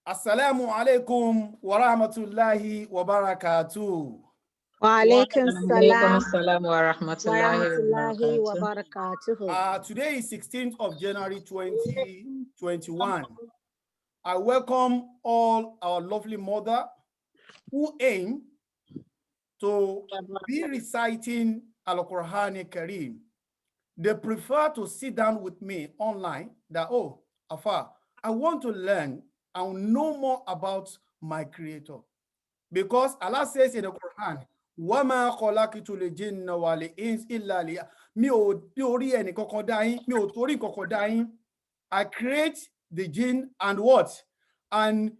Assalamu alaikum wa rahmatullahi wa barakatuh. Wa alaikum salam assalam wa wa rahmatullahi rahmatullahi wa wa barakatuh. Today is 16th of January 2021. I welcome all our lovely mother who aim to be reciting Al-Quran Kareem. They prefer to sit down with me online that, oh, Afa, I want to learn and know more about my creator. Because Allah says in the Quran, وَمَا خَلَقْتُ الْجِنَّ وَالْإِنسَ إِلَّا لِيَعْبُدُونِ. Mi ò torí ẹnì kankan dá yín, mi ò torí kankan dá yín. I create the jinn and what? And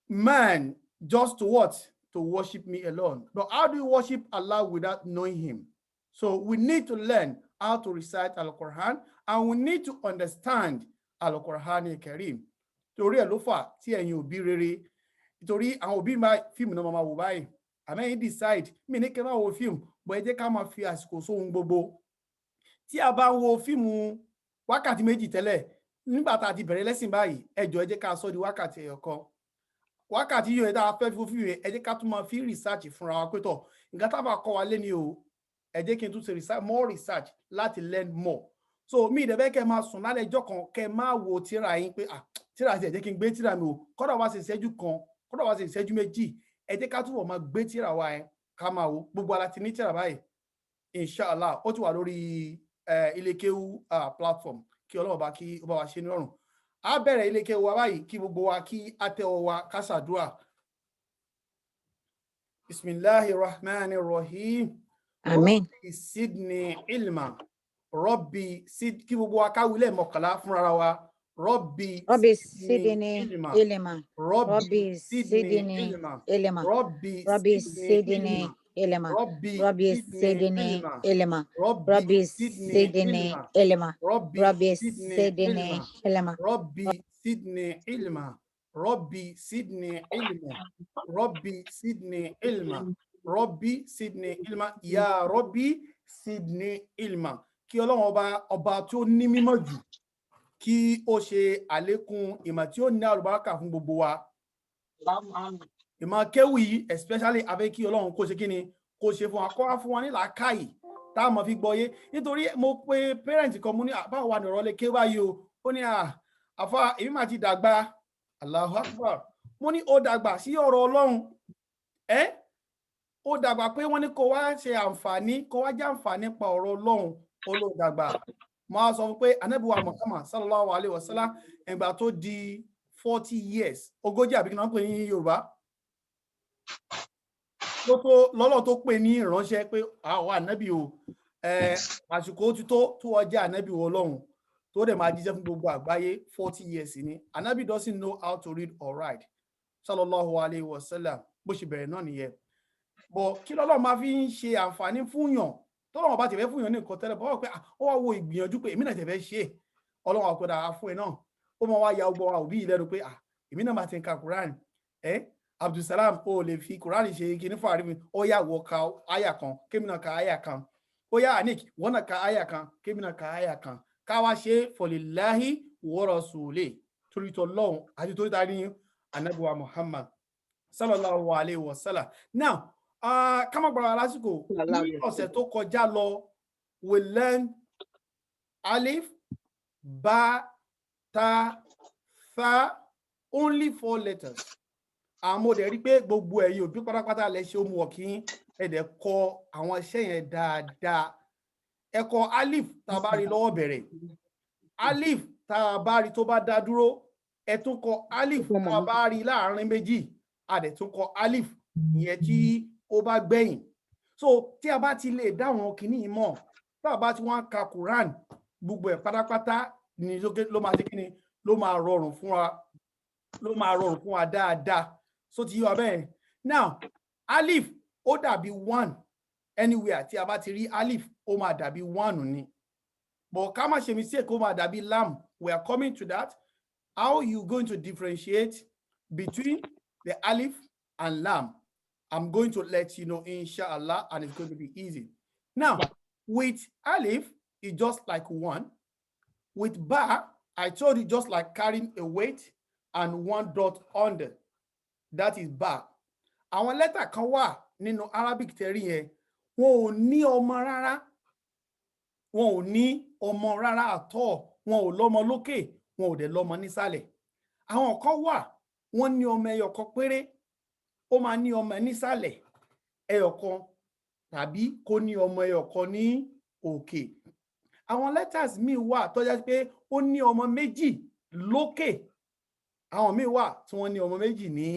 man just to what? To worship me alone. But how do you worship Allah without knowing him? So we need to learn how to recite Al-Quran and we need to understand Al-Quran Kareem. Torí ẹ̀ ló fà tí ẹ̀yin òbí rere, torí àwọn òbí máa fíìmù náà máa wò báyìí. Àmẹ́yìn decide, mi ní kẹ́ máa wo fíìmù, bọ̀ ẹ jẹ́ ká máa fi àsìkò sóhun gbogbo. Tí a bá ń wo fíìmù wákàtí méjì tẹ́lẹ̀, nígbà tá a ti bẹ̀rẹ̀ lẹ́sìn báyìí, ẹ jọ̀ọ́ ẹ jẹ́ ká sọ di wákàtí ẹyọ kan. Wákàtí yóò tá a fẹ́ fi fíìmù ẹ jẹ́ ká tún máa fi research fúnra wa pé tọ̀, nǹkan tá a bá kọ́ wa lé ní o, ẹ jẹ́ kí n tún ṣe research, more research láti learn more. So mi ìdẹ̀bẹ́ kẹ́ máa sùn lálẹ́ ẹjọ́ kan kẹ́ máa wo tíra yín pé tíra ti ẹ jẹ́ kí n gbé tíra mi o, kọ́dà wá sí ìṣẹ́jú kan, kọ́dà wá sí ìṣẹ́jú méjì, ẹ jẹ́ ká túbọ̀ máa gbé tíra wa ẹ ká máa wo gbogbo ara ti ní tíra báyìí. Inshallah, ó ti wà lórí Ilé Kéwú platform kí Ọlọ́run bá kí ó bá wa ṣe ní ọ̀run. A bẹ̀rẹ̀ Ilé Kéwú wa báyìí kí gbogbo wa kí a tẹ́wọ́ wa ká ṣàdúrà. Bismillahirrahmanirrahim. Amen. Rabbi sidni ilma. Rabbi sid kí gbogbo wa ká wílẹ̀ mọ̀kànlá fúnra wa. Rabbi sidni ilma. ilma. Rabbi sidni sidni ilma. ilma. Rabbi Rabbi sidni sidni ilma. Rabbi Rabbi sidni sidni ilma. ilma. Rabbi Rabbi sidni sidni ilma. ilma. Rabbi Rabbi sidni sidni ilma. ilma. Rabbi sidni ilma. Rabbi sidni ilma. Rabbi sidni ilma. Rabbi sidni ilma. Ya Rabbi sidni ilma. Kí Ọlọ́run ọba tí ó ní mímọ́ jù kí ó ṣe àlékún ìmọ̀ tí ó ní àlùbáríkà fún gbogbo wa. Ìmọ̀ kéwì yìí especially abẹ́ kí Ọlọ́run kó ṣe kí ni kó ṣe fún wa kó wá fún wa ní làákàyè tá a mọ̀ fi gbọ́yé nítorí mo pe parent kan mú ní báwo wà ní ọ̀rọ̀ lè ké báyìí o ó ní àfa èmi máa ti dàgbà Allahu Akbar mo ní ó dàgbà sí ọ̀rọ̀ Ọlọ́run ó dàgbà pé wọ́n ní kó wá ṣe àǹfààní kó wá jẹ́ àǹfààní pa ọ̀rọ̀ Ọlọ́run ó ló dàgbà mo á sọ fún pé Ànábì wa Muhammad sallallahu alaihi wasallam ìgbà tó di 40 years ogójì àbí kí wọ́n pè ní Yorùbá lọ́lọ́ tó pè ní ìránṣẹ́ pé àwọn ànábì o àsìkò ti tó ọjà ànábì Ọlọ́run tó dẹ̀ máa jíṣẹ́ fún gbogbo àgbáyé 40 years ni ànábì doesn't know how to read or write sallallahu alaihi wasallam bó ṣe bẹ̀rẹ̀ náà nìyẹn bọ̀ kí lọ́lọ́ máa fi ń ṣe àǹfààní fúnyàn tọ́lọ́wọ́n bá tẹ̀fẹ́ fúnyàn ní nǹkan tẹ́lẹ̀ bọ́ pé ó wá wo ìgbìyànjú pé èmi náà tẹ̀fẹ́ ṣe Ọlọ́run àkọ́dà fún ẹ náà ó máa wá ya ọgbọ́n wa òbí ìlẹ́nu pé èmi náà máa ti ń ka Quran Abdulsalam ó lè fi Quran ṣe kíní fàárí mi ó yà wọ ka àyà kan kémi náà ka àyà kan ó yà Anik wọ́n náà ka àyà kan kémi náà ka àyà kan ká wá ṣe fọlìláhi wa rasuli torí t'Ọlọ́run àti torí ta ní Ànábì wa Muhammad sallallahu alaihi wasallam. Now ká má gbára lásìkò ní ọ̀sẹ̀ tó kọjá lọ we learn alif ba ta tha only 4 letters. Àmọ́ dẹ̀ rí pé gbogbo ẹ̀yin òbí pátápátá lẹ ṣe homework yín ẹ̀dẹ̀ kọ àwọn iṣẹ́ yẹn dáadáa. Ẹ kọ alif tá a bá rí lọ́wọ́ bẹ̀rẹ̀. Alif tá a bá rí tó bá dá dúró. Ẹ tún kọ alif tá a bá rí láàrin méjì. A dẹ̀ tún kọ alif ìyẹn tí ó bá gbẹ̀yìn. So tí a bá ti lè dá àwọn kìíní mọ̀, tá a bá ti wọ́n ka Quran gbogbo ẹ̀ pátápátá ni ló máa ṣe kíni ló máa rọrùn fún wa dáadáa. So ti yọ bẹ́ẹ̀. Now alif ó dàbí 1 anywhere tí a bá ti rí alif ó máa dàbí 1 ni. But ká má ṣe mistake ó máa dàbí lam. We are coming to that. How you going to differentiate between the alif and lam? I'm going to let you know inshallah and it's going to be easy. Now with alif it's just like 1. With ba I told you just like carrying a weight. and one dot under. That is ba. Àwọn lẹ́tà kan wà nínú Arabic tẹ́rí yẹn, wọn ò ní ọmọ rárá. Wọn ò ní ọmọ rárá àtọ̀. Wọn ò lọ́mọ lókè, wọn ò dẹ̀ lọ́mọ nísàlẹ̀. Àwọn kan wà, wọ́n ní ọmọ ẹyọ kan péré. Ó máa ní ọmọ nísàlẹ̀ ẹyọ kan tàbí kó ní ọmọ ẹyọ kan ní òkè. Àwọn letters míì wà tó jẹ́ pé ó ní ọmọ méjì lókè. Àwọn míì wà tí wọ́n ní ọmọ méjì ní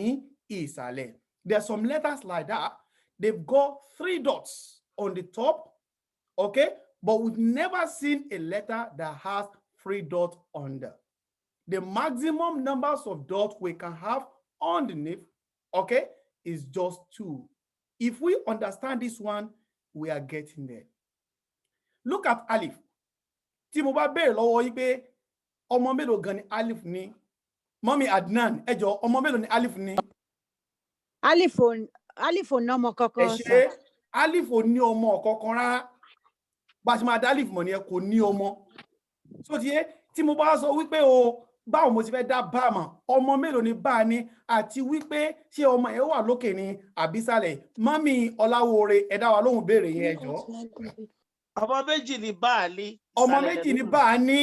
ìsàlẹ̀. There's some letters like that. They've got 3 dots on the top, okay? But we've never seen a letter that has 3 dots under. The maximum numbers of dots we can have underneath, okay, is just 2. If we understand this one, we are getting there. Look at alif. Tí mo bá béèrè lọ́wọ́ yín pé ọmọ mélòó gan ni alif ní? Mọ́mí Adnan, ẹ jọ̀ọ́, ọmọ mélòó ni alif ní? Alif ò ní ọmọ kankan. Ẹ ṣé, alif ò ní ọmọ kankan rárá. Bá ṣe máa dá alif mọ̀ ni ẹ kò ní ọmọ. So tí mo bá sọ wípé o báwo mo ti fẹ́ dá bá mọ̀, ọmọ mélòó ni bá ní àti wípé ṣé ọmọ ẹ wà lókè ni àbí sàlẹ̀? Mọ́mí Ọláwóore, ẹ dá wa lóhùn béèrè yẹn ẹ jọ̀ọ́. Ọmọ méjì ni bá ní. Ọmọ méjì ni bá ní.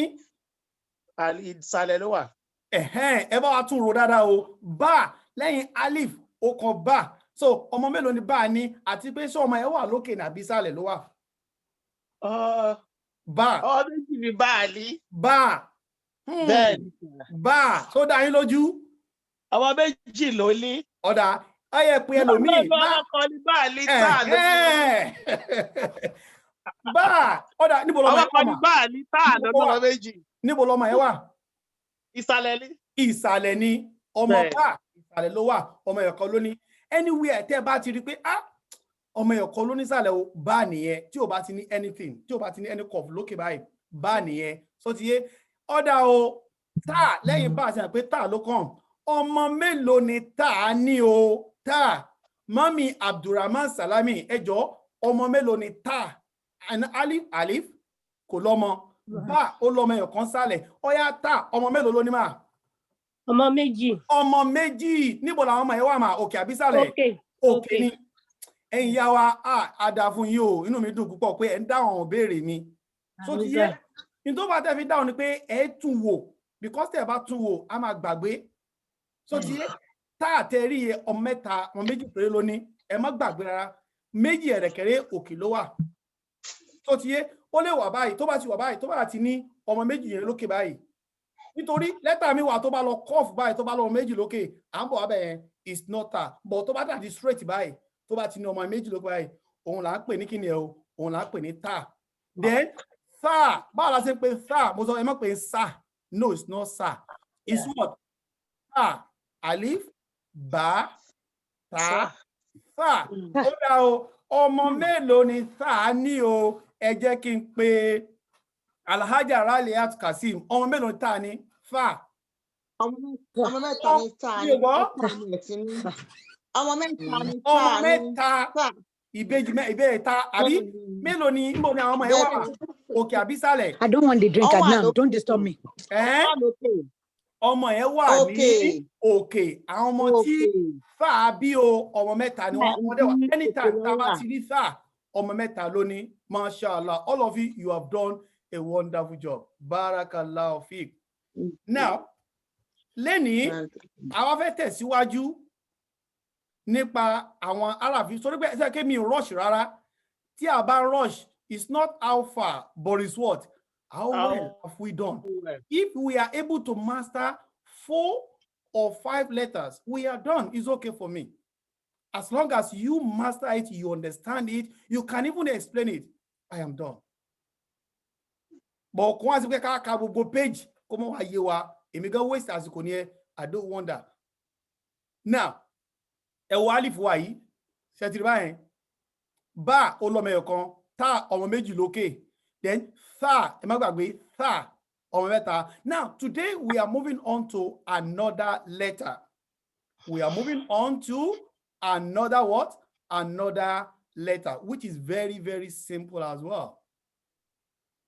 Ìsàlẹ̀ ló wà. Ẹ bá wa tún rò dáadáa o. Bá lẹ́yìn alif ó kan bá. So ọmọ mélòó ni bá ní àti pé ṣé ọmọ ẹ wà lókè ni àbí sàlẹ̀ ló wà? Bá. Ọmọ méjì ni bá ní. Bá. Bẹ́ẹ̀ni. Bá tó dá yín lójú. Ọmọ méjì ló ní. Ọ̀dà ọyẹ pé ẹlòmíì. Ọkọ ni bá ní táà lójú. Bá ọ̀dà níbo lọmọ ẹ wà? Ọkọ ni bá ní táà lọ́dọ̀ méjì. Níbo lọmọ ẹ wà? Ìsàlẹ̀ ni. Ìsàlẹ̀ ni. Ọmọ bá ìsàlẹ̀ ló wà, ọmọ ẹ̀kọ́ ló ní. Anywhere tẹ́ bá ti rí pé ọmọ ẹ̀kọ́ ló ní ìsàlẹ̀ o, bá nìyẹn. Tí o bá ti ní anything, tí o bá ti ní any curve lókè báyìí, bá nìyẹn. So ti yé ọ̀dà o, tá lẹ́yìn bá àti pé tá ló kàn. Ọmọ mélòó ni tá ní o? Tá. Mọ́mí Abdulrahman Salami, ẹ jọ̀ọ́, ọmọ mélòó ni tá? Alif kò lọ́mọ. Bá ó lọ́mọ ẹ̀kan sálẹ̀. Ọ̀yá tá ọmọ mélòó ló ní mà? Ọmọ méjì. Ọmọ méjì. Níbo làwọn ọmọ ẹ wà mà? Òkè àbí sálẹ̀? Òkè ni. Ẹ̀yin yá wa àdá fún yín o. Inú mi dùn púpọ̀ pé ẹ ń dáhùn àwọn ìbéèrè mi. So ti yé. In tó bá tẹ́ fi dáhùn ni pé ẹ tún wò, because tẹ́ bá tún wò a máa gbàgbé. So ti yé. Tá àtẹ̀rí ọmọ mẹ́ta, ọmọ méjì péré ló ní. Ẹ má gbàgbé rárá. Méjì ẹ̀rẹ̀kẹ̀rẹ̀ òkè ló wà. So ti yé. Ó lè wà báyìí, tó bá ti wà báyìí, tó bá ti ní ọmọ méjì yẹn lókè báyìí. Nítorí lẹ́tà mi wà tó bá lọ cough báyìí, tó bá lọ méjì lókè, à ń bọ̀ wábẹ̀ yẹn is not ta. But tó bá dàdí straight báyìí, tó bá ti ní ọmọ méjì lókè báyìí, òun là ń pè ní kíni ẹ̀ o, òun là ń pè ní ta. Then sa, báwo la ṣe ń pè sa? Mo sọ ẹ má pè sa. No, it's not sa. It's what? Sa, alif, ba, ta, sa. Ó dá o, ọmọ mélòó ni sa ní o? Ẹ jẹ́ kí n pe Alhaja Raliat Kasim. Ọmọ mélòó ni ta ní? Fa. Ọmọ mẹ́ta ni ta ní. Ọmọ mẹ́ta ni ta ní. Ọmọ mẹ́ta. Ìbejì ta àbí mélòó ni níbo ni àwọn ọmọ yẹn wà? Òkè àbí sàlẹ̀? I don't want the drink now. Don't disturb me. Ọmọ yẹn wà ní òkè. Àwọn ọmọ tí fà bí o ọmọ mẹ́ta ni wọ́n dẹ̀ wà. Anytime tá a bá ti rí fà ọmọ mẹ́ta lónìí. Mashallah, all of you have done a wonderful job. Barakallahu fiik. Now, lẹ́ni àwa fẹ́ tẹ̀síwájú nípa àwọn Arabic. Sórí pé ẹsẹ̀ kémi rush rárá. Tí a bá rush, it's not how far, but it's what? How well have we done? If we are able to master 4 or 5 letters, we are done. It's okay for me. As long as you master it, you understand it, you can even explain it, I am done. But once we can go page, come on, you are waste as you I don't wonder. Now, a walif wai, Shatirain, ba olomeyokon, ta ọmọ méjì lókè, then tha, emagbe, tha, ọmọ mẹ́ta. Now, today we are moving on to another letter. We are moving on to another what? Another letter, which is very, very simple as well.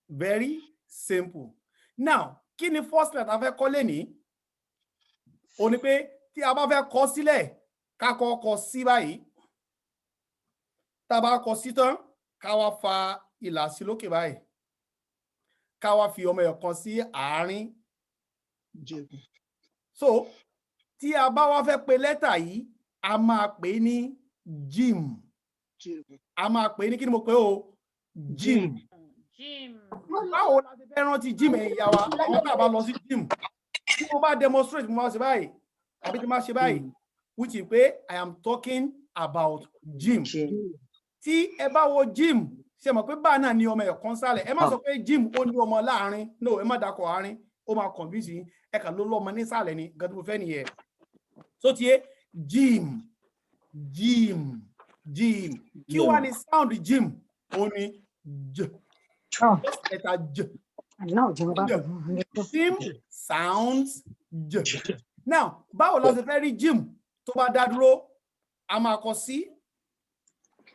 Very simple. Now, kí ni first letter fẹ́ kọ́ lẹ́ni? ó ní pé tí a bá fẹ́ kọ sílẹ̀ ká kọ sí báyìí tá a bá kọ sí tán ká wá fa ìlà sí lókè báyìí ká wá fi ọmọ ẹ̀kan sí àárín. So tí a bá wá fẹ́ pe lẹ́tà yìí a máa pè é ní Jim. A máa pè é ní kí ni mo pè o? Jim. Báwo la ti fẹ́ rántí Jim ẹ̀yin ìyá wa àwọn tá a bá lọ sí Jim tí mo bá demonstrate mo máa ṣe báyìí àbí tí mo máa ṣe báyìí which is pé I am talking about Jim. Tí ẹ bá wo Jim ṣe mọ̀ pé báà náà ní ọmọ ẹ̀kan sálẹ̀ ẹ má sọ pé Jim ó ní ọmọ láàrin no ẹ má dakọ̀ àárín ó máa confuse yín ẹ kà ló lọ́mọ nísàlẹ̀ ni gan tí mo fẹ́ nìyẹn. So tiẹ̀ Jim Jim Jim kí wá ní sound Jim ó ní j letter j. Jim sounds j. Now báwo la ṣe fẹ́ rí Jim tó bá dá dúró a máa kọ sí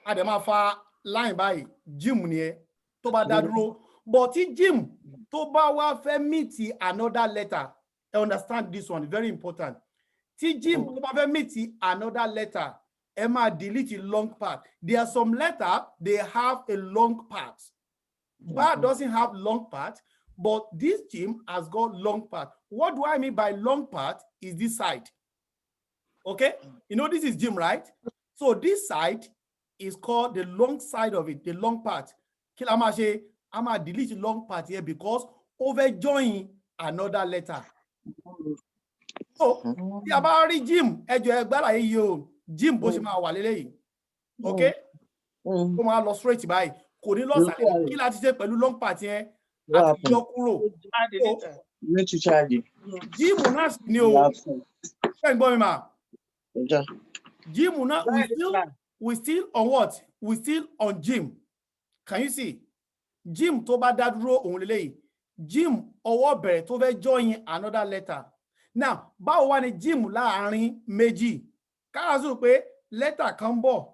a dẹ̀ máa fa line báyìí Jim ni ẹ tó bá dá dúró but tí Jim tó bá wá fẹ́ meet another letter I understand this one very important. Tí Jim tó bá fẹ́ meet another letter ẹ máa delete long part. There are some letters they have a long part. Ba doesn't have long part, but this Jim has got long part. What do I mean by long part is this side. Okay, you know this is Jim, right? So this side is called the long side of it, the long part. I'm gonna delete the long part here because over join another letter. So the about Jim, Jim bó ṣe máa wà lélẹ́yìí. Okay? Ó máa lọ straight by. Kò ní lọ sàlẹ̀. Kí la ti ṣe pẹ̀lú long part yẹn? Àti yọ kúrò. Jim náà ni o. Ṣé ń gbọ́ mi mà? Jim náà we still on what? We still on Jim. Can you see? Jim tó bá dá dúró òun lélẹ́yìí. Jim ọwọ́ bẹ̀rẹ̀ tó fẹ́ join another letter. Now, báwo wá ni Jim láàárín méjì? Káàzù pé letter kan bọ̀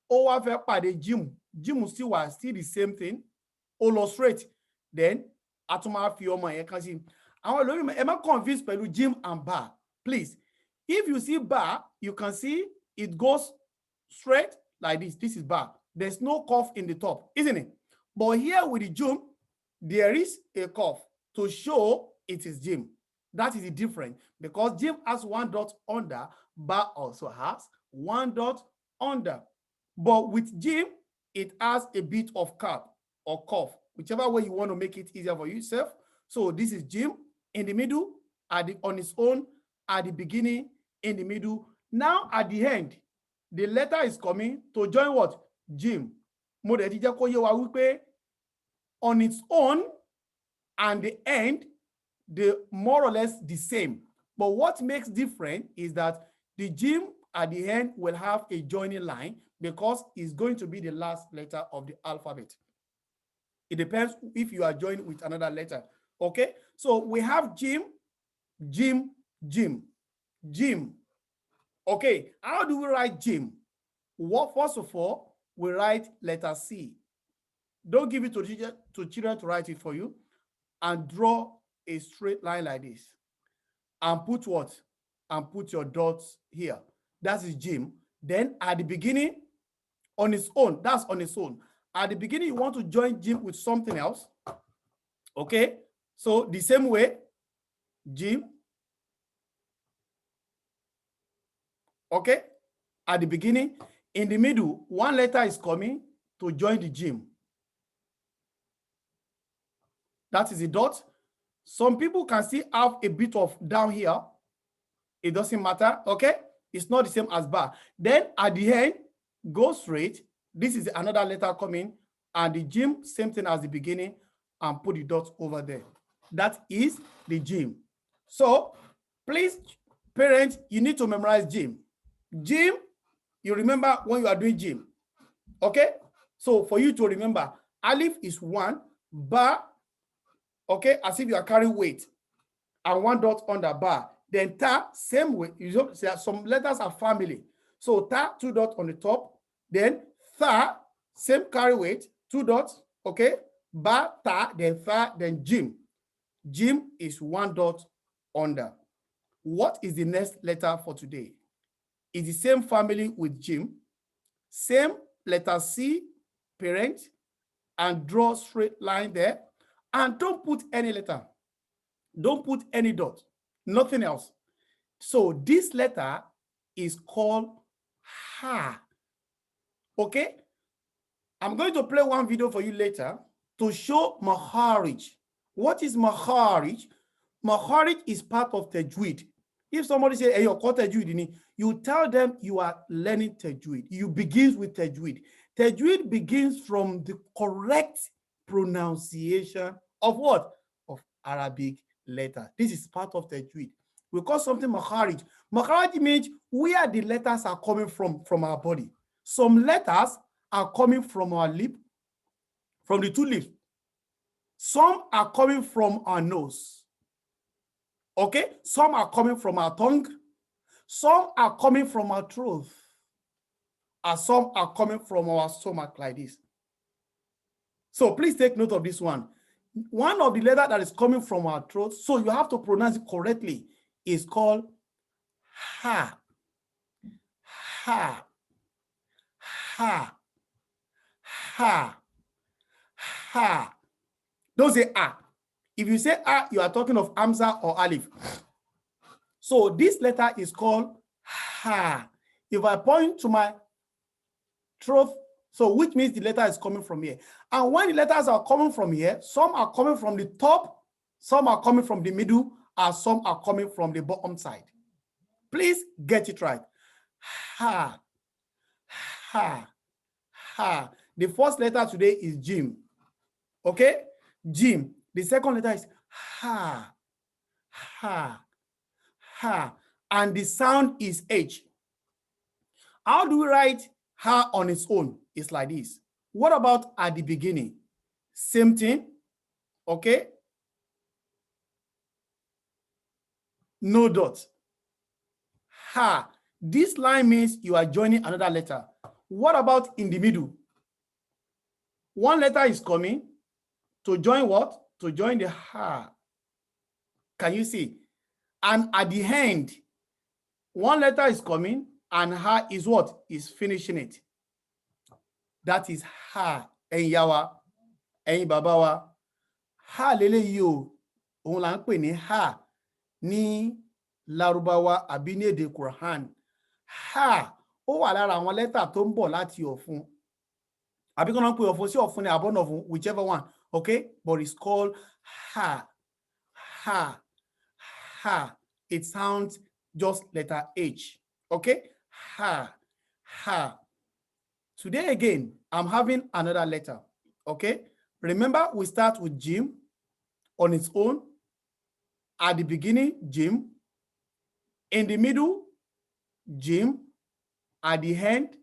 ó wá fẹ́ pàdé Jim. Jim still the same thing. Ó lọ straight. Then a tún máa fi ọmọ yẹn kan sí. Àwọn olórí ẹ má confuse pẹ̀lú Jim and bar. Please. If you see bar, you can see it goes straight like this. This is bar. There's no curve in the top, isn't it? But here with the Jim, there is a curve to show it is Jim. That is the difference because Jim has one dot under, bar also has one dot under. But with Jim, it has a bit of curve or curve, whichever way you want to make it easier for yourself. So this is Jim in the middle, on its own, at the beginning, in the middle. Now at the end, the letter is coming to join what? Jim. On its own and the end, they're more or less the same. But what makes different is that the Jim at the end will have a joining line because it's going to be the last letter of the alphabet. It depends if you are joined with another letter. Okay, so we have Jim, Jim, Jim, Jim. Okay, how do we write Jim? Well, first of all, we write letter C. Don't give it to children to write it for you, and draw a straight line like this. And put what? And put your dots here. That is Jim. Then at the beginning, on its own, that's on its own. At the beginning, you want to join Jim with something else. Okay, so the same way, Jim. Okay, at the beginning, in the middle, one letter is coming to join the Jim. That is the dot. Some people can still have a bit of down here. It doesn't matter, okay? It's not the same as bar. Then at the end, go straight. This is another letter coming, and the Jim, same thing as the beginning, and put the dot over there. That is the Jim. So please, parents, you need to memorize Jim. Jim, you remember when you are doing Jim. Okay? So for you to remember, Alif is 1, bar, okay, as if you are carrying weight, and 1 dot on the bar. Then ta, same way. You know, some letters are family. So ta, 2 dots on the top. Then tha, same carry weight, 2 dots, okay? Ba, ta, then tha, then Jim. Jim is 1 dot under. What is the next letter for today? It's the same family with Jim, same letter C, parent, and draw straight line there. And don't put any letter. Don't put any dot, nothing else. So this letter is called Ha. Okay? I'm going to play one video for you later to show Makharij. What is Makharij? Makharij is part of Tajweed. If somebody says, hey, you're called Tajweed, you tell them you are learning Tajweed. You begin with Tajweed. Tajweed begins from the correct pronunciation of what? Of Arabic letter. This is part of Tajweed. We call something Makharij. Makharij means where the letters are coming from our body. Some letters are coming from our lip, from the two lips. Some are coming from our nose. Okay? Some are coming from our tongue. Some are coming from our throat. And some are coming from our stomach like this. So please take note of this one. One of the letters that is coming from our throat, so you have to pronounce it correctly, is called Ha. Ha. Ha. Ha. Ha. Don't say ah. If you say ah, you are talking of Hamza or Alif. So this letter is called Ha. If I point to my throat, so which means the letter is coming from here. And when the letters are coming from here, some are coming from the top, some are coming from the middle, and some are coming from the bottom side. Please get it right. Ha. Ha. Ha. The first letter today is Jim. Okay? Jim. The second letter is Ha. Ha. Ha. And the sound is H. How do we write Ha on its own? It's like this. What about at the beginning? Same thing. Okay? No dot. Ha. This line means you are joining another letter. What about in the middle? One letter is coming to join what? To join the Ha. Can you see? And at the end, one letter is coming and Ha is what? Is finishing it. That is Ha. Ẹ̀yin ìyá wa, ẹ̀yin bàbá wa. Ha lélẹ́yìí o. Òun là ń pè ní Ha ní Lárúbáwá àbí ní èdè Quran. Ha ó wà lára àwọn lẹ́tà tó ń bọ̀ láti ọ̀fun. Àbí kọ́nà ń pè ọ̀fun sí ọ̀fun ní àbọ̀nà ọ̀fun, whichever one. Okay? But it's called Ha. Ha. Ha. It sounds just letter H. Okay? Ha. Ha. Today again, I'm having another letter. Okay? Remember, we start with Jim on its own. At the beginning, Jim. In the middle, Jim. At the end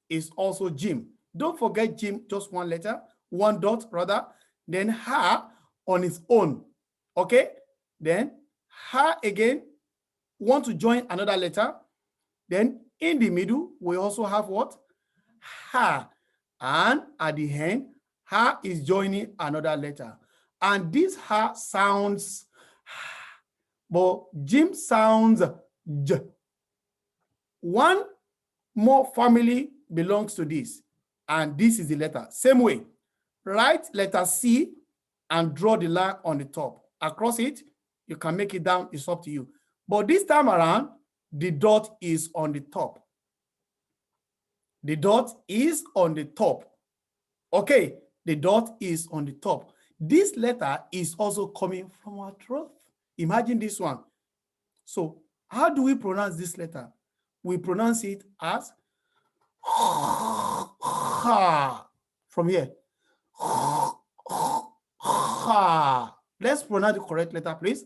is also Jim. Don't forget Jim, just one letter, one dot rather. Then Ha on its own. Okay? Then Ha again. Want to join another letter. Then in the middle, we also have what? Ha. And at the end, Ha is joining another letter. And this Ha sounds, but Jim sounds J. One more family belongs to this. And this is the letter. Same way. Write letter C and draw the line on the top. Across it, you can make it down. It's up to you. But this time around, the dot is on the top. The dot is on the top. Okay, the dot is on the top. This letter is also coming from our throat. Imagine this one. So how do we pronounce this letter? We pronounce it as Ha. From here. Ha. Let's pronounce the correct letter, please.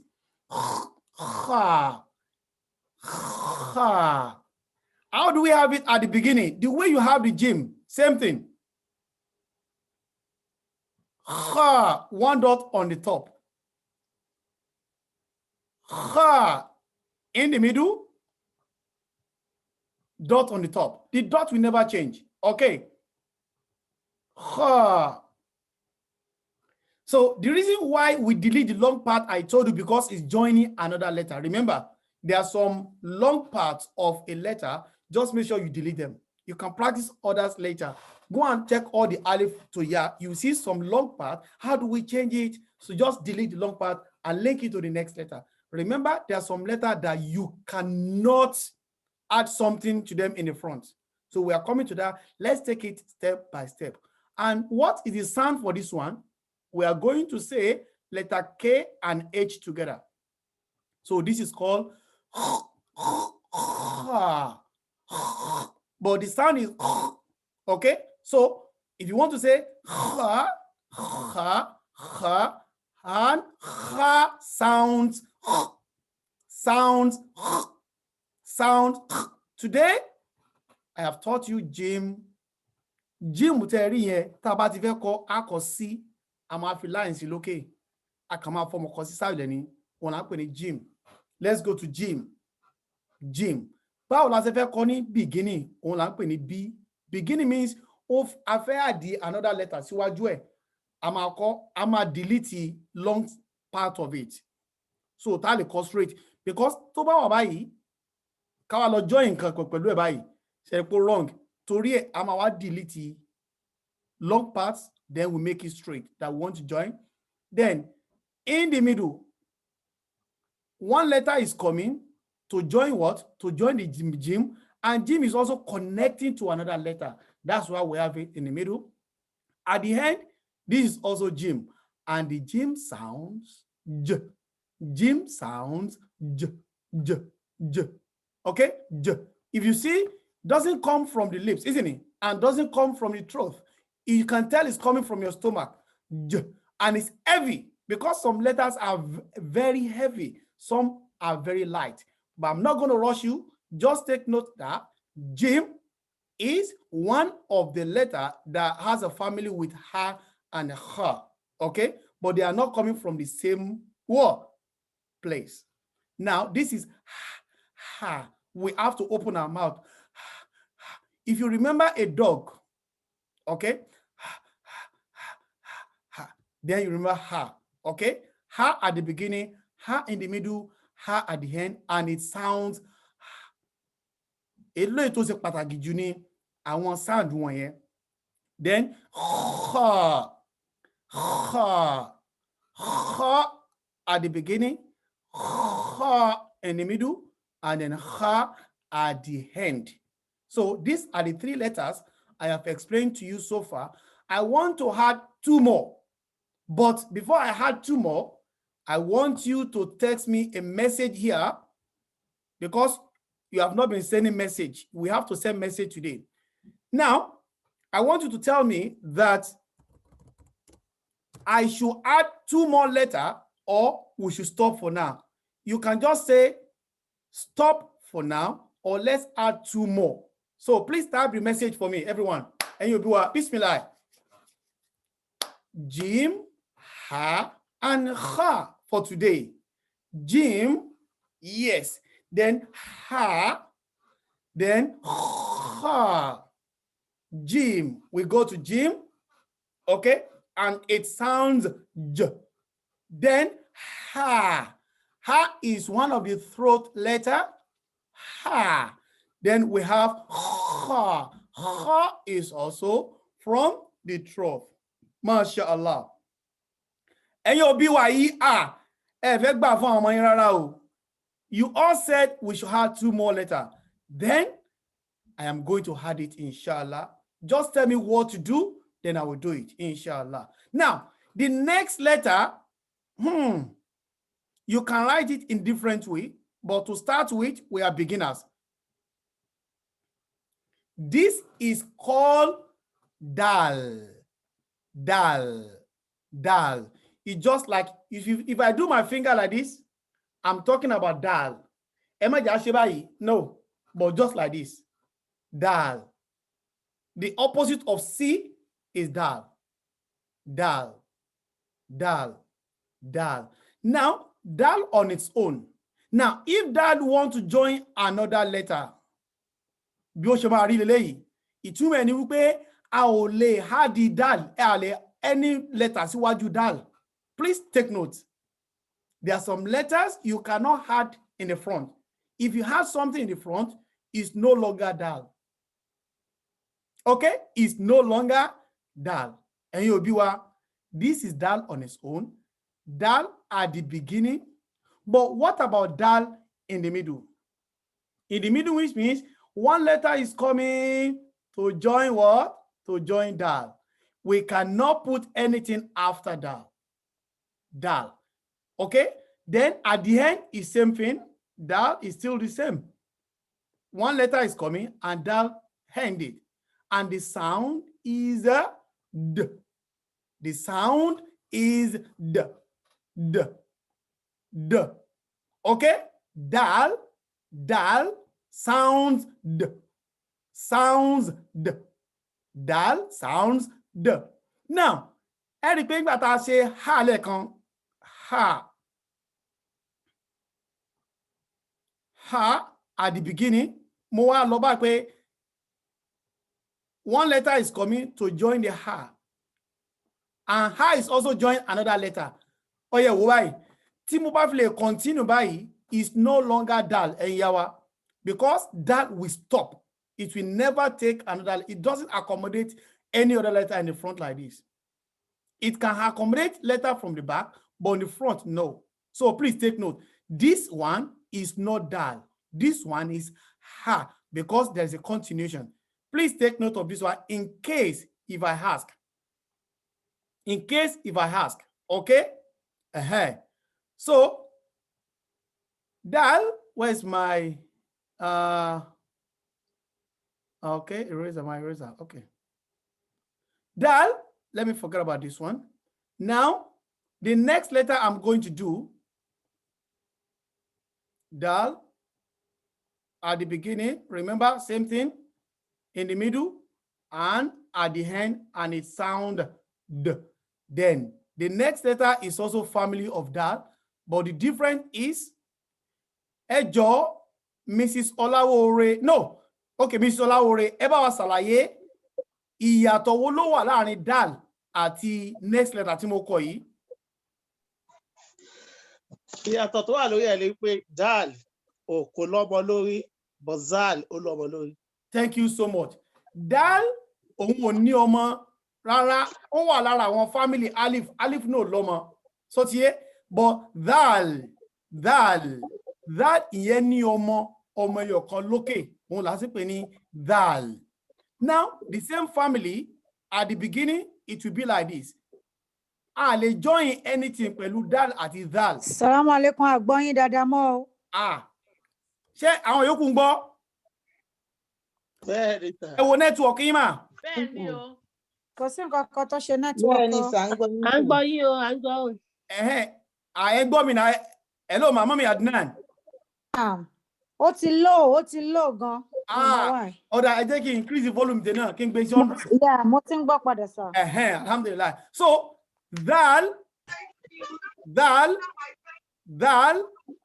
Ha. Ha. How do we have it at the beginning? The way you have the Jim, same thing. Ha. One dot on the top. Ha. In the middle. Dot on the top. The dot will never change. Okay. Ha. So the reason why we delete the long part I told you because it's joining another letter. Remember, there are some long parts of a letter. Just make sure you delete them. You can practice others later. Go and check all the alif to ya. You see some long part. How do we change it? So just delete the long part and link it to the next letter. Remember, there are some letters that you cannot add something to them in the front. So we are coming to that. Let's take it step by step. And what is the sound for this one? We are going to say letter K and H together. So this is called but the sound is okay. So if you want to say and sounds. Today I have taught you Jim tẹ̀rí yẹn tá bá ti fẹ́ kọ a kọ sí a máa fi line sí lókè a kàn máa fọmọ kọ sí sàlẹ̀ ni wọ́n là ń pè ní Jim. Let's go to Jim. Báwo la ṣe fẹ́ kọ ní beginning òun là ń pè ní B. Beginning means of a fẹ́ àdí another letter síwájú ẹ̀ a máa delete long part of it. So tá lè kọ straight because tó bá wà báyìí ká wá lọ join nǹkan pẹ̀lú ẹ̀ báyìí ṣe pé wrong. Torí ẹ̀ a máa wá delete long parts, then we make it straight that we want to join. Then in the middle, one letter is coming to join what? To join the Jim, and Jim is also connecting to another letter. That's why we have it in the middle. At the end, this is also Jim, and the Jim sounds J. Jim sounds J. Okay, J. If you see, doesn't come from the lips, isn't it? And doesn't come from the throat. You can tell it's coming from your stomach. J. And it's heavy because some letters are very heavy. Some are very light. But I'm not going to rush you. Just take note that Jim is one of the letters that has a family with ha and ha. Okay? But they are not coming from the same word place. Now, this is ha. We have to open our mouth. If you remember a dog, okay, then you remember ha, okay? Ha at the beginning, ha in the middle, ha at the end, and it sounds èlò ètò ṣe pàtàkì jù ní àwọn sound wọ̀nyẹn. Then ha at the beginning, ha in the middle, and then ha at the end. So these are the three letters I have explained to you so far. I want to add two more. But before I add two more, I want you to text me a message here because you have not been sending message. We have to send message today. Now, I want you to tell me that I should add two more letters or we should stop for now. You can just say stop for now or let's add two more. So please type the message for me, everyone. And you'll be what? Bismillah. Jim, ha, and ha for today. Jim, yes. Then ha, then ha. Jim, we go to Jim, okay? And it sounds J. Then ha. Ha is one of the throat letter. Ha. Then we have ha. Ha is also from the throat. MashaAllah. Ẹ̀yin òbí wa yìí, ẹ fẹ́ gbà fún àwọn ọmọ yín rárá o. You all said we should have two more letters. Then I am going to add it, inshallah. Just tell me what to do, then I will do it, inshallah. Now, the next letter, you can write it in different way, but to start with, we are beginners. This is called dal. Dal. Dal. It's just like, if I do my finger like this, I'm talking about dal. No, but just like this. Dal. The opposite of C is dal. Dal. Dal. Dal. Now, dal on its own. Now, if dal want to join another letter, bí ó ṣe máa rí leléyìí, ìtumọ̀ ni wípé a ò lè ha di dal, any letter síwájú dal. Please take note. There are some letters you cannot add in the front. if you have something in the front, it's no longer dal. Okay, it's no longer dal. And you'll be this is dal on its own, dal at the beginning. But what about dal in the middle? In the middle, which means one letter is coming to join what? To join dal. We cannot put anything after dal. Dal. Okay? Then at the end is same thing. Dal is still the same. One letter is coming and dal ended. And the sound is d. The sound is d. D. D. Okay? Dal. Dal sounds d. Sounds d. Dal sounds d. Now, everything that I say ha lekan ha. Ha at the beginning. Mo wa lọ bá pé one letter is coming to join the ha. And ha is also join another letter. Oh yeah, why? Tí mo bá fi lè continue báyìí is no longer dal and yawa because dal will stop. It will never take another. It doesn't accommodate any other letter in the front like this. It can accommodate letter from the back, but in the front, no. So please take note. This one is not dal. This one is ha because there's a continuation. Please take note of this one in case if I ask. In case if I ask, okay? So dal, where's my okay, eraser, my eraser. Okay. Dal, let me forget about this one. Now, the next letter I'm going to do, dal, at the beginning, remember, same thing, in the middle, and at the end, and it sound d. Then, the next letter is also family of dal, but the difference is, Ejo, Mrs. Olawore, no, okay, Mrs. Olawore, ẹ bá wa ṣàlàyé ìyàtọ̀ wo ló wà láàrin dal àti next letter tí mo kọ yìí. Ìyàtọ̀ tó wà lórí ẹ̀ lè pé dal kò lọ́mọ lórí, but zal ó lọ́mọ lórí. Thank you so much. Dal òun ò ní ọmọ rárá, ó wà lára àwọn family alif, alif no lọ́mọ. So tiye, but dal ìyẹn ní ọmọ ẹyọ kan lókè, òun là sì pè ní dal. Now, the same family, at the beginning, it will be like this. Lè join anything pẹ̀lú dal àti dal. Salaam alaikum, àgbọ́yìn dáadáa mọ́ o. Ṣé àwọn yòókù ń gbọ́? Bẹ́ẹ̀ni sà. Ẹ wo network yín mà. Bẹ́ẹ̀ni o. Kò sí nǹkan kan tó ṣe network. Bẹ́ẹ̀ni sà, ń gbọ́ À ń gbọ́ yín o, à ń gbọ́ o. Ẹ gbọ́ mi náà. Hello, Mama mi Adnan. Ó ti low gan. Ọ̀dà ẹ jẹ́ kí n increase the volume tẹ̀ náà kí n gbé sí 100. Yeah, mo ti ń gbọ́ padà sà. Alhamdulillah. So, dal,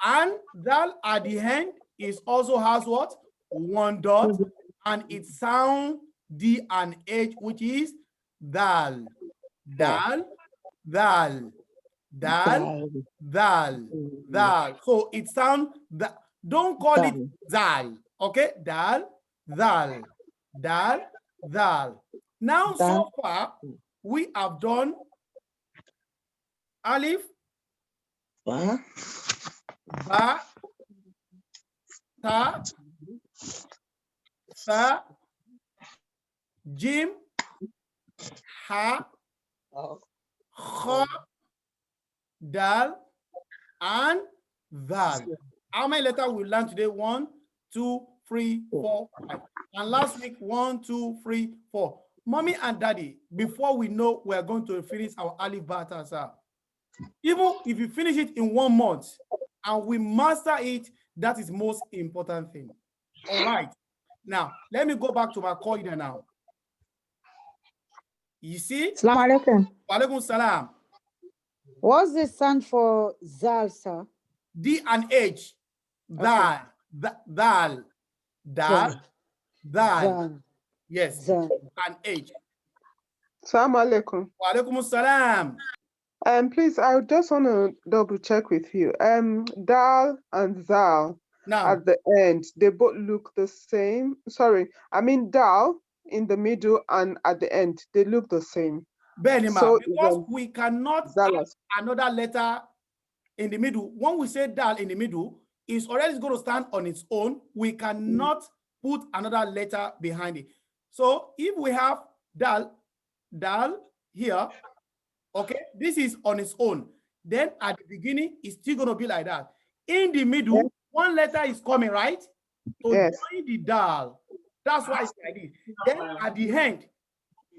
and dal at the end is also has what? One dot, and it sound D and H, which is dal. Dal. So it sound that. Don't call it zal. Okay? Dal. Now, so far, we have done alif, ba, ta, sa, jim, ha, kha, dal, and dal. How many letters we learned today? 1, 2, 3, 4, 5. And last week, 1, 2, 3, 4. Mommy and daddy, before we know we're going to finish our alif bata, sir. Even if you finish it in 1 month and we master it, that is most important thing. All right. Now, let me go back to my qaida now. You see? Salaam alaikum. Wa alaikum salam. What's the sound for zal, sir? D and H. Dal. Yes. Zal. And H. Assalamu alaikum. Wa alaikum salam. Please, I just want to double check with you. Dal and zal, Now, at the end, they both look the same. Sorry, I mean dal in the middle and at the end, they look the same. Benima, So because even we cannot add Zalas. another letter in the middle. When we say dal in the middle, it's already going to stand on its own. We cannot put another letter behind it. So if we have dal here, okay, this is on its own. Then at the beginning, it's still going to be like that. In the middle, Yes. one letter is coming, right? To Yes. join the dal. That's why it's like this. Then at the end,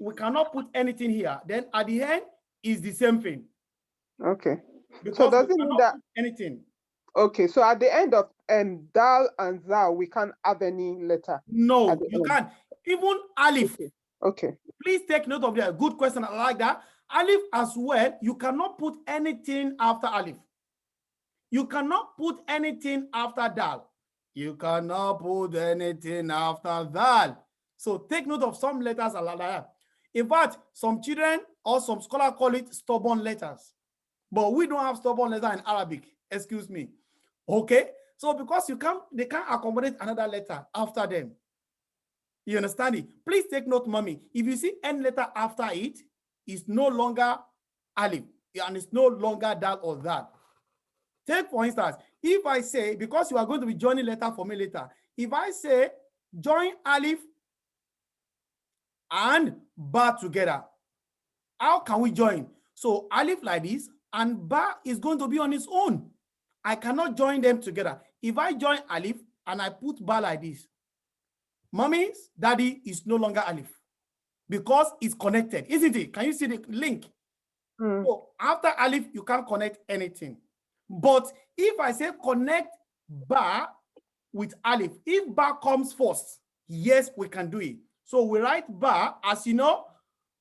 we cannot put anything here. Then at the end is the same thing. Okay. Because does we it mean cannot that- put anything. Okay, so at the end of dal and zal, we can't have any letter. No, At the you end. can't. Even alif. Okay. Please take note of that. Good question. I like that. Alif as well. You cannot put anything after alif. You cannot put anything after dal. You cannot put anything after dal. So take note of some letters like that. In fact, some children or some scholars call it stubborn letters. But we don't have stubborn letter in Arabic. Excuse me. Okay? So because they can't accommodate another letter after them. You understand it? Please take note, mommy. If you see any letter after it, it's no longer alif, and it's no longer dal or that. Take, for instance, if I say, because you are going to be joining letter for me later, if I say join alif and ba together, how can we join? So alif like this, and ba is going to be on its own. I cannot join them together. If I join alif and I put ba like this, mommy's daddy is no longer alif because it's connected, isn't it? Can you see the link? So after alif, you can't connect anything. But if I say connect ba with alif, if ba comes first, yes, we can do it. So we write ba, as you know,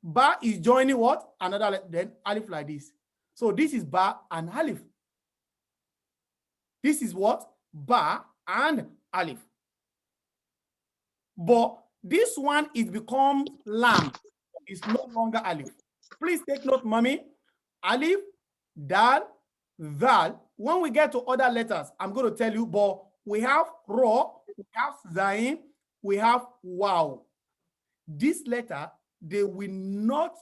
ba is joining what? Another, then alif like this. So this is ba and alif. This is what? Ba and alif. But this one, it becomes lam. It's no longer alif. Please take note, mommy. Alif, dal, zal. When we get to other letters, I'm going to tell you, but we have ro, we have zain, we have wow. This letter, they will not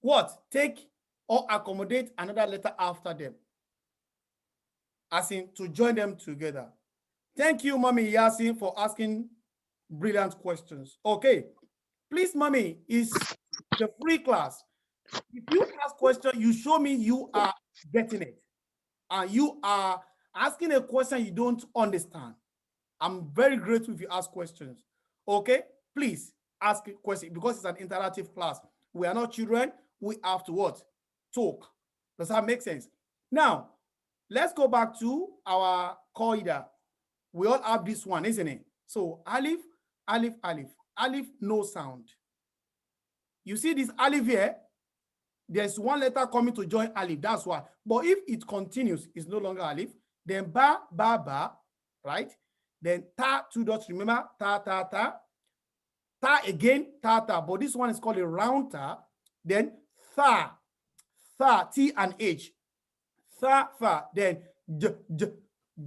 what? Take or accommodate another letter after them. As in to join them together. Thank you, Mommy Yasin, for asking brilliant questions. Okay. Please, Mommy, it's the free class. If you ask questions, you show me you are getting it. And you are asking a question you don't understand. I'm very grateful if you ask questions. Okay? Please ask a question because it's an interactive class. We are not children. We have to what? Talk. Does that make sense? Now, let's go back to our qaida. We all have this one, isn't it? So alif, alif, alif. Alif, no sound. You see this alif here? There's one letter coming to join alif. That's why. But if it continues, it's no longer alif. Then ba, ba, ba, right? Then ta, two dots. Remember? Ta, ta, ta. Ta again, ta, ta. But this one is called a round ta. Then tha, tha, T and H. Tha, tha. Then j, j,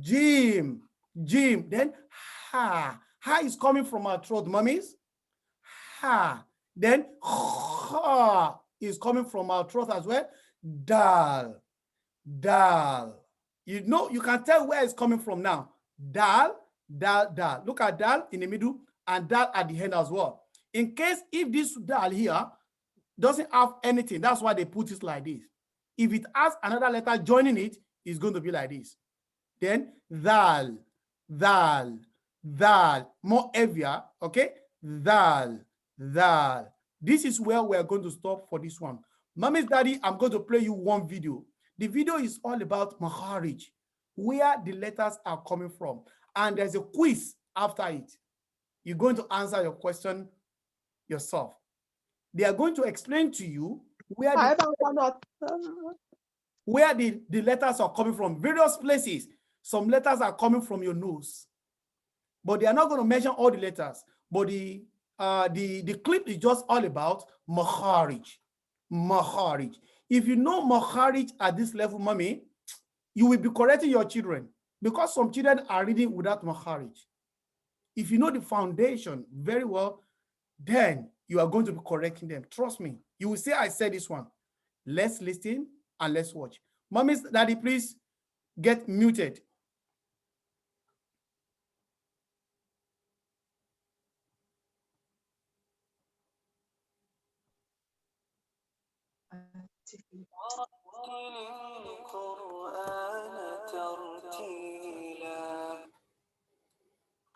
jim, jim. Then ha. Ha is coming from our throat, mummies. Ha. Then ha is coming from our throat as well. Dal, dal. You know, you can tell where it's coming from now. Dal, dal, dal. Look at dal in the middle and dal at the end as well. In case if this dal here doesn't have anything, that's why they put it like this. If it has another letter joining it, it's going to be like this. Then dal, dal, dal. More heavier, okay? Dal, dal. This is where we're going to stop for this one. Mommy's daddy, I'm going to play you one video. The video is all about makharij, where the letters are coming from. And there's a quiz after it. You're going to answer your question yourself. They are going to explain to you where the letters are coming from. Various places. Some letters are coming from your nose. But they are not going to mention all the letters. But the clip is just all about makharij. Makharij. If you know makharij at this level, mommy, you will be correcting your children because some children are reading without makharij. If you know the foundation very well, then you are going to be correcting them. Trust me. You will say, I said this one. Let's listen and let's watch. Mommy, daddy, please get muted.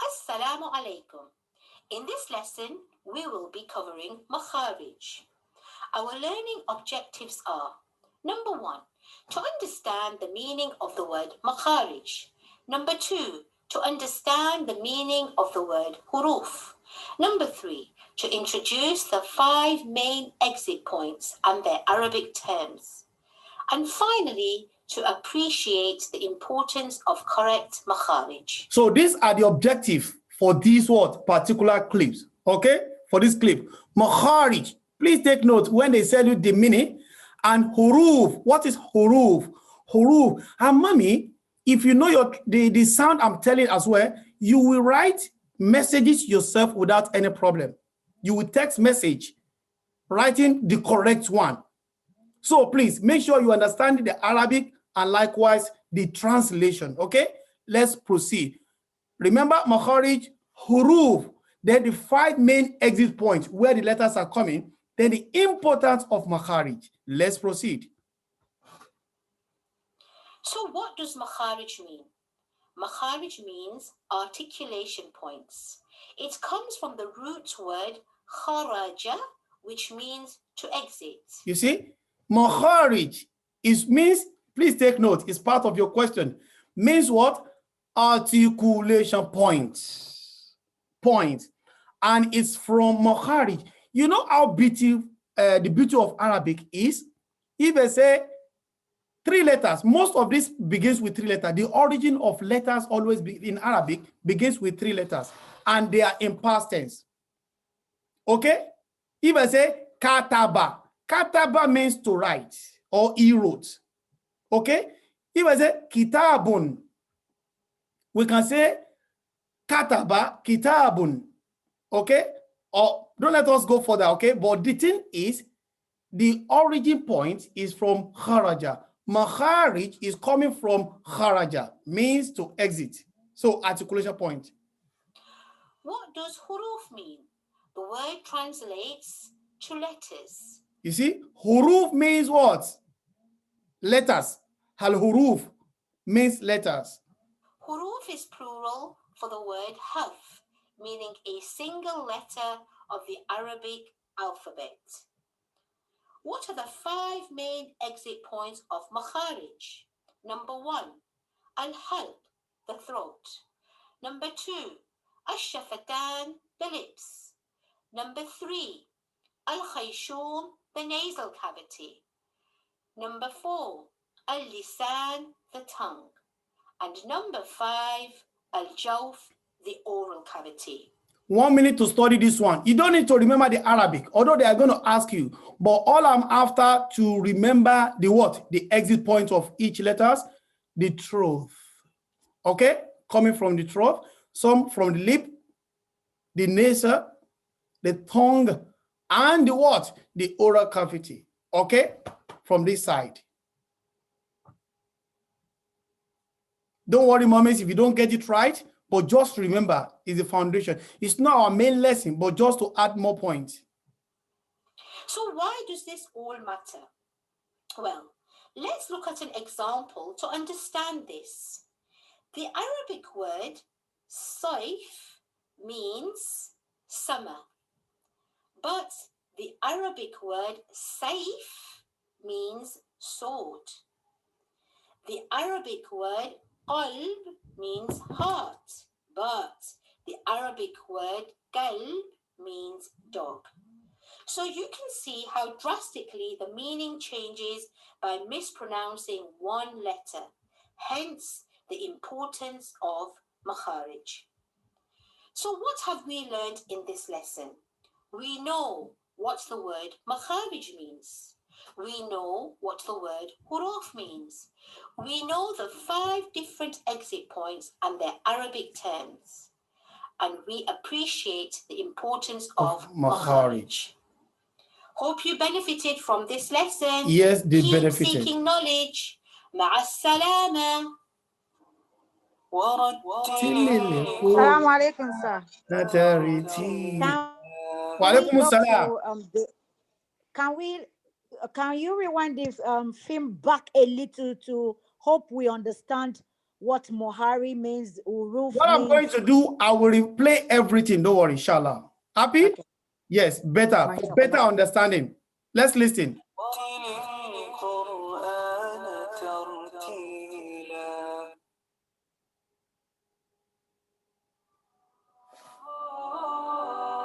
Assalamu alaikum. In this lesson, we will be covering makharij. Our learning objectives are: number 1, to understand the meaning of the word makharij. Number 2, to understand the meaning of the word huruf. Number 3, to introduce the 5 main exit points and their Arabic terms. And finally, to appreciate the importance of correct makharij. So these are the objective for these particular clips. Okay, for this clip, makharij. Please take note when they tell you the meaning. And huruf. What is huruf? Huruf. And mommy, if you know the sound I'm telling as well, you will write messages yourself without any problem. You will text message, writing the correct one. So please make sure you understand the Arabic and likewise the translation. Okay, let's proceed. Remember makharij, huruf, then the 5 main exit points where the letters are coming, then the importance of makharij. Let's proceed. So what does makharij mean? Makharij means articulation points. It comes from the root word kharaja, which means to exit. You see, makharij means, please take note, it's part of your question, means what? Articulation points. And it's from makharij. You know how beautiful the beauty of Arabic is? If I say 3 letters, most of this begins with 3 letters. The origin of letters always in Arabic begins with 3 letters, and they are in past tense. Okay? If I say kataba, kataba means to write, or he wrote. Okay? If I say kitabun, we can say kataba, kitabun. Okay? Or don't let us go further, okay? But the thing is, the origin point is from kharaja. Makharij is coming from kharaja, means to exit. So articulation point. What does huruf mean? The word translates to letters. You see, huruf means what? Letters. Hal huruf means letters. Huruf is plural for the word harf, meaning a single letter of the Arabic alphabet. What are the 5 main exit points of makharij? Number 1, al-halq, the throat. Number 2, ash-shafatan, the lips. Number 3, al-khayshum, the nasal cavity. Number 4, al-lisan, the tongue. And number 5, al-jawf, the oral cavity. 1 minute to study this one. You don't need to remember the Arabic, although they are going to ask you. But all I'm after to remember the what? The exit point of each letters, the throat. Okay? Coming from the throat, some from the lip, the nasal, the tongue, and the what? The oral cavity. Okay? From this side. Don't worry, mommies, if you don't get it right, but just remember, it's the foundation. It's not our main lesson, but just to add more points. So why does this all matter? Well, let's look at an example to understand this. The Arabic word saif means summer, but the Arabic word saif means sword. The Arabic word qalb means heart, but the Arabic word qalb means dog. So you can see how drastically the meaning changes by mispronouncing one letter, hence the importance of makharij. So what have we learned in this lesson? We know what the word makharij means. We know what the word huruf means. We know the 5 different exit points and their Arabic terms. And we appreciate the importance of makharij. Hope you benefited from this lesson. Yes, they Keep benefited. seeking knowledge. مع السلامة. Assalamu alaikum, sir. Wa alaikum Go assalam. to, can you rewind the film back a little to hope we understand what Mohari means, Uruf What I'm means? going to do, I will replay everything. Don't worry, inshallah. Happy? Okay. Yes, better, for better understanding. Let's listen.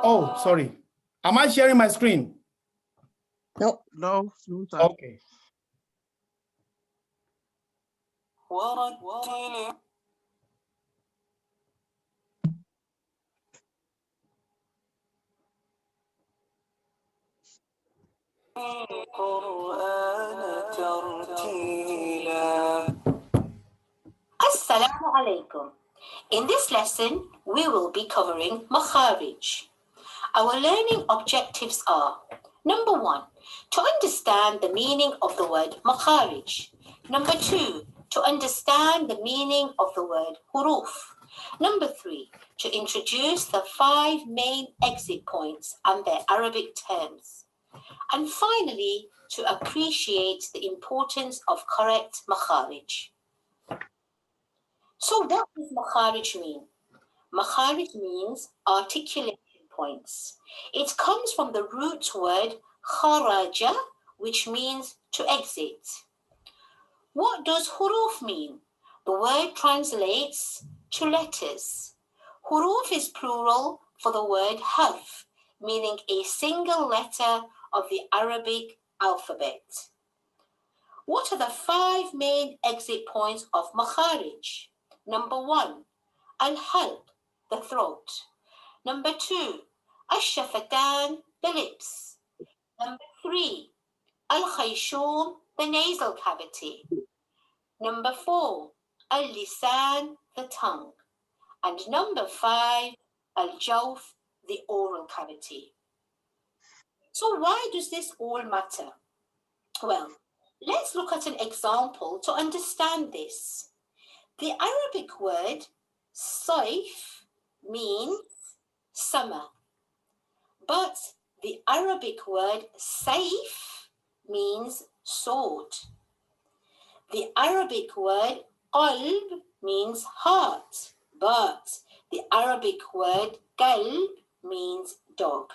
Oh, sorry. Am I sharing my screen? No. No, no, sir. Okay. Assalamu alaikum. In this lesson, we will be covering makharij. Our learning objectives are: number 1, to understand the meaning of the word makharij. Number 2, to understand the meaning of the word huruf. Number 3, to introduce the 5 main exit points and their Arabic terms. And finally, to appreciate the importance of correct makharij. So what does makharij mean? Makharij means articulation points. It comes from the root word kharaja, which means to exit. What does huruf mean? The word translates to letters. Huruf is plural for the word harf, meaning a single letter of the Arabic alphabet. What are the 5 main exit points of makharij? Number 1, al-halq, the throat. Number 2, al-shafatan, the lips. Number 3, al-khayshum, the nasal cavity. Number 4, al-lisan, the tongue. And number 5, al-jawf, the oral cavity. So why does this all matter? Well, let's look at an example to understand this. The Arabic word sayf means summer, but the Arabic word sayf means sword. The Arabic word qalb means heart, but the Arabic word qalb means dog.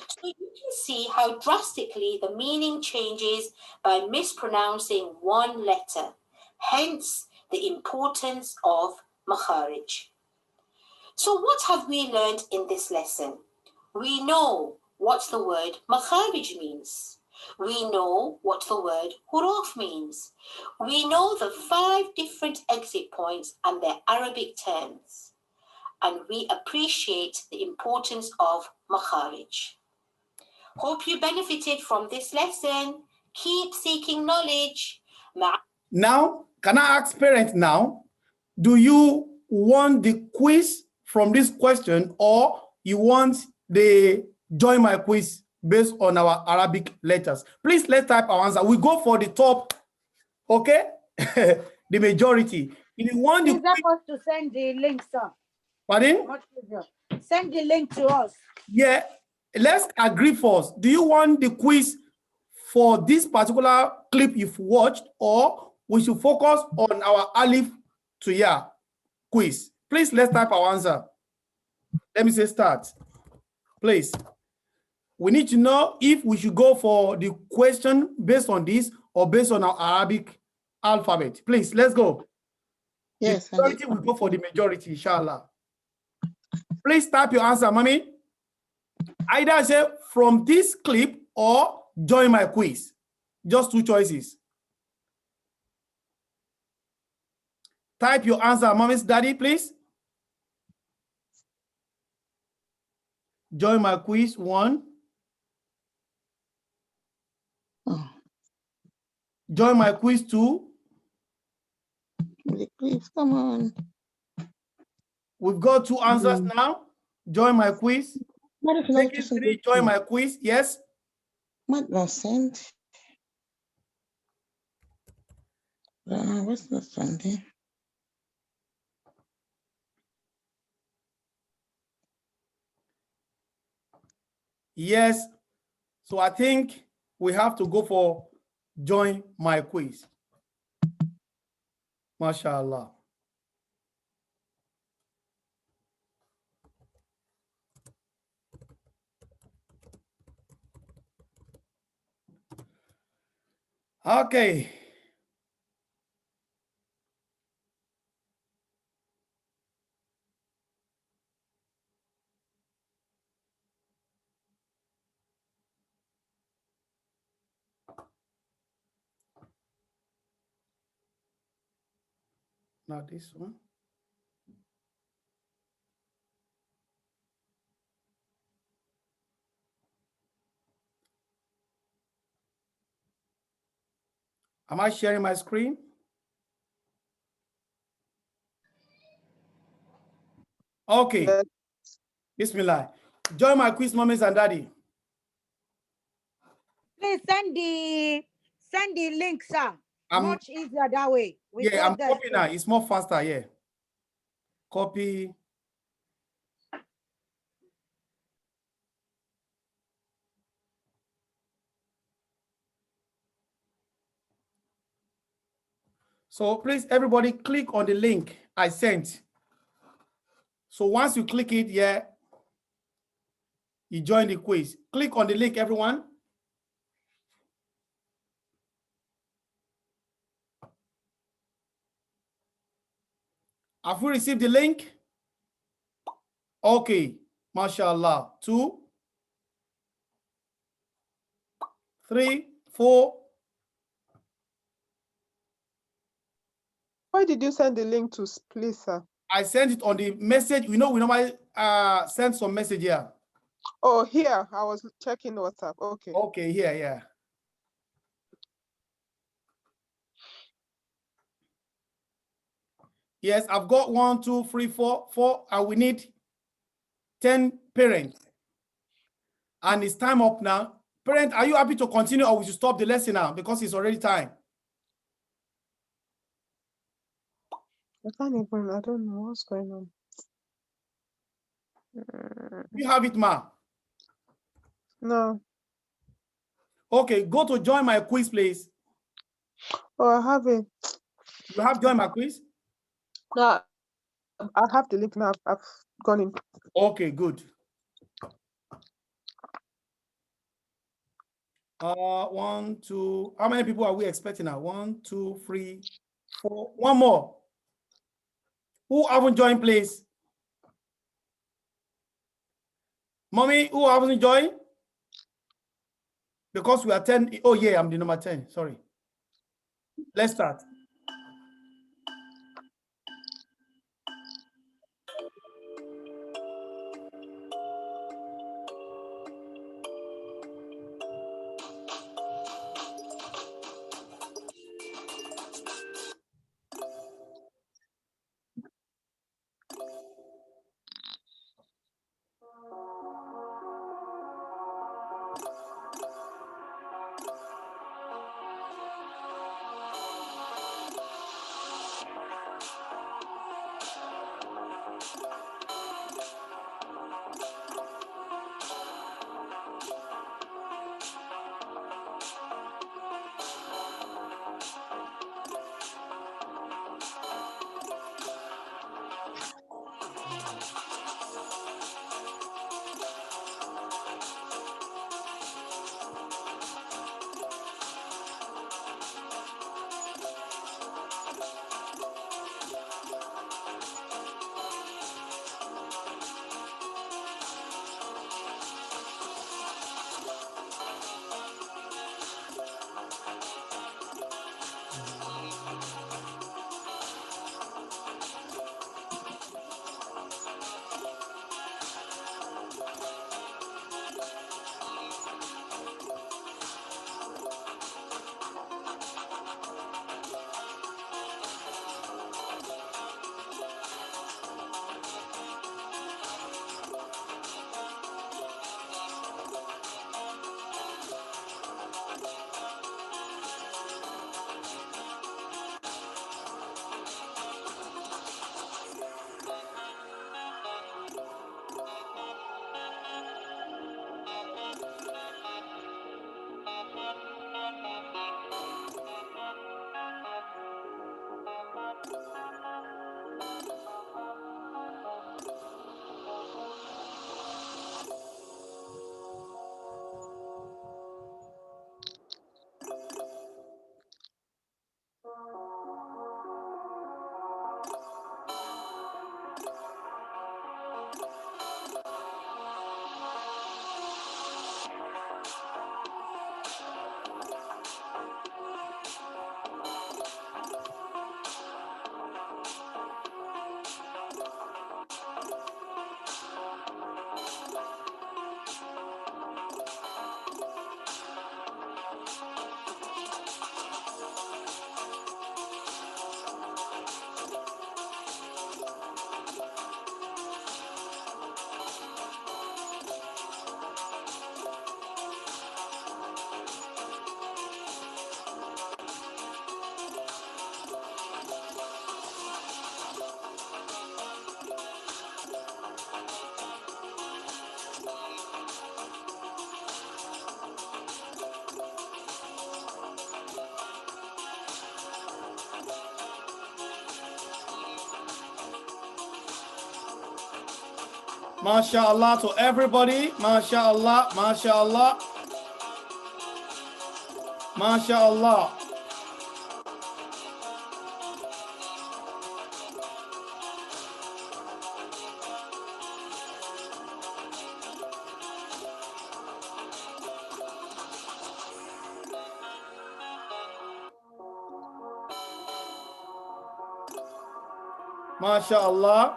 So you can see how drastically the meaning changes by mispronouncing one letter, hence the importance of makharij. So what have we learned in this lesson? We know what the word makharij means. We know what the word huruf means. We know the 5 different exit points and their Arabic terms. And we appreciate the importance of makharij. Hope you benefited from this lesson. Keep seeking knowledge. Now, can I ask parents now, do you want the quiz from this question or you want the join my quiz based on our Arabic letters? Please, let's type our answer. We go for the top, okay? The majority. If you want the Is that supposed to send the link, sir? pardon? Send the link to us. Yeah, let's agree first. Do you want the quiz for this particular clip you've watched, or we should focus on our Alif to Ya quiz? Please, let's type our answer. Let me say start. Please. We need to know if we should go for the question based on this or based on our Arabic alphabet. Please, let's go. Yes. The majority will go for the majority, inshallah. Please type your answer, mommy. Either say from this clip or join my quiz. Just 2 choices. Type your answer, mommy's daddy, please. Join my quiz 1. Join my quiz too. Please, come on. We've got 2 answers now. Join my quiz. What if not Taking 3, join my quiz. Yes. What nonsense? What's the Sunday? Yes. So I think we have to go for join my quiz. MashaAllah. Okay. Not this one. Am I sharing my screen? Okay. Yes. Bismillah. Join my quiz, mommies and daddy. Please send the link, sir. I'm- Much easier that way. We Yeah, got I'm that. copying now. It's more faster. Yeah. Copy. So please, everybody, click on the link I sent. So once you click it, yeah, you join the quiz. Click on the link, everyone. Have you received the link? Okay, mashallah. 2, 3, 4. Why did you send the link to please, sir? I sent it on the message. You know, we normally send some message here. Oh, here. I was checking WhatsApp. Okay. Okay, here, yeah. Yes, I've got 1, 2, 3, 4, 4, and we need 10 parents. And it's time up now. Parent, are you happy to continue or we should stop the lesson now because it's already time? I don't know what's going on. You have it, ma. No. Okay, go to join my quiz, please. Oh, I have it. You have joined my quiz? No, I have the link now. I've gone in. Okay, good. 1, 2. How many people are we expecting now? 1, 2, 3, 4. One more. Who haven't joined, please? Mommy, who haven't joined? Because we are 10. Oh, yeah, I'm the number 10. Sorry. Let's start. MashaAllah to everybody. MashaAllah. MashaAllah. MashaAllah. MashaAllah.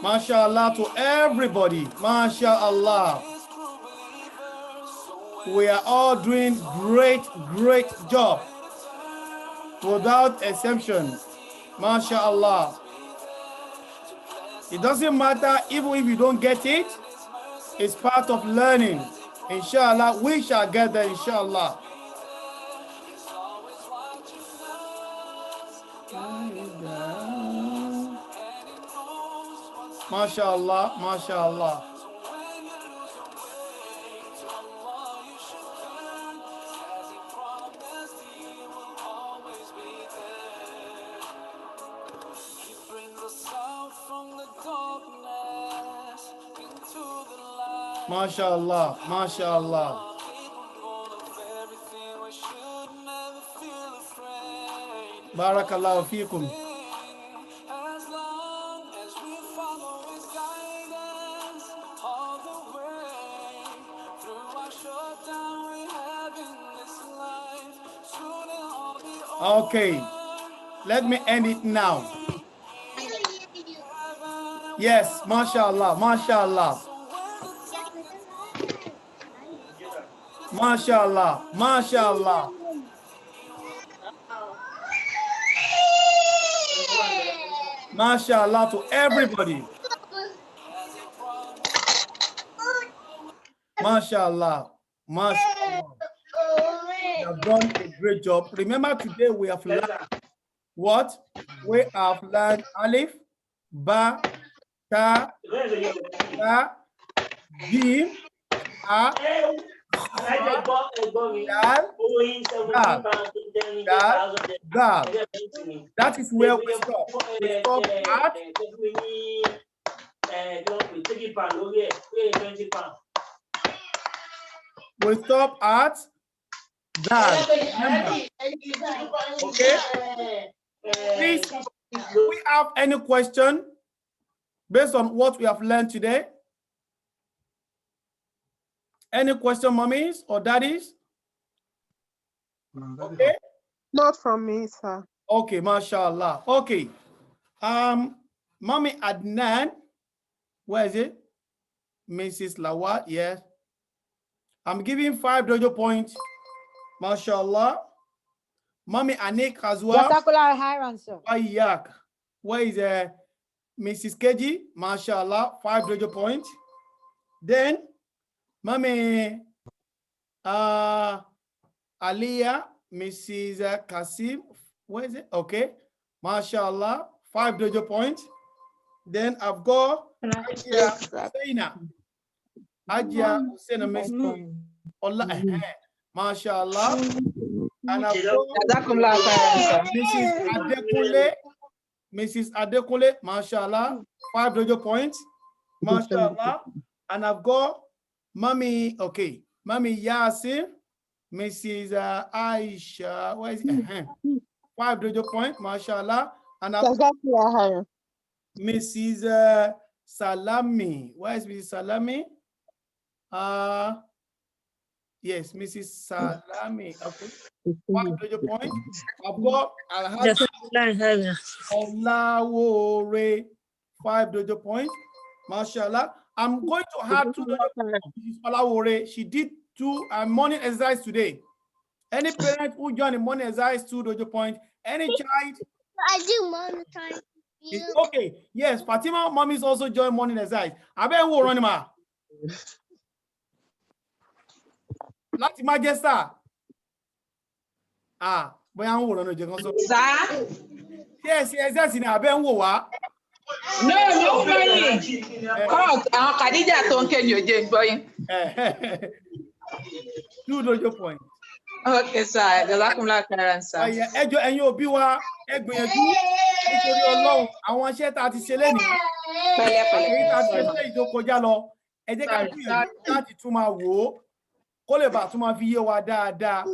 MashaAllah to everybody. MashaAllah. We are all doing great job. Without exception. MashaAllah. It doesn't matter even if you don't get it. It's part of learning. Inshallah, we shall get there, inshallah. MashaAllah, MashaAllah. MashaAllah, MashaAllah. Barakallahu feekum. Okay, let me end it now. Yes, MashaAllah, MashaAllah. MashaAllah, MashaAllah. MashaAllah to everybody. MashaAllah, MashaAllah. You have done a great job. Remember, today we have learned what? We have learned Alif, Ba, Ta, Ta, Jim, A, Dal. That is where we stop. We stop at Dal. Okay. Please, do we have any question based on what we have learned today? Any question, mummies or daddies? Okay. Not from me, sir. Okay, mashallah. Okay. Mommy Adnan, where is it? Mrs. Lawat, yes. I'm giving 5 dojo points. Mashallah. Mommy Anik as well. Jazakallah khairan, sir. Ayak. Where is Mrs. Keji? Mashallah, 5 dojo points. Then Mommy Aliyah, Mrs. Kasim, where is it? Okay, mashallah, 5 dojo points. Then I've got Ajia Husseina. Ajia Husseina, Ola, mashallah. And I've Jazakumullah khairan, sir. Mrs. Adekunle, mashallah, 500 points, mashallah. And I've got Mommy Yasin, Mrs. Aisha, where is it? 500 points, mashallah. And I've got Mrs. Salami, where is Mrs. Salami? Yes, Mrs. Salami, okay. 500 points. I've got Olawore, 500 points. Mashallah. I'm going to have 200 points. Mrs. Olawore, she did 2 morning exercise today. Any parent who join the morning exercise, 200 points. Any child. I do morning time. Okay. Yes, Fatima mommies also join morning exercise. I bet who run ma. Láti Manchester. Bóyá ń wòran oje kan so. Sir? Yes, ni abẹ́ ń wò wá. No, gbọ́yìn. Àwọn Khadija tó ń ké ní òjé gbọ́yìn. 200 points. Okay, sir. Jazakumullah khairan, sir. Ẹjọ́ ẹ̀yin òbí wa ẹ gbìyànjú nítorí Ọlọ́run àwọn iṣẹ́ tá a ti ṣe lénìí. Èyí tá a ti ṣe ìjó kọjá lọ. Ẹ jẹ́ ká gbìyànjú láti tún máa wò ó kó lè bá tún máa fi yé wa dáadáa.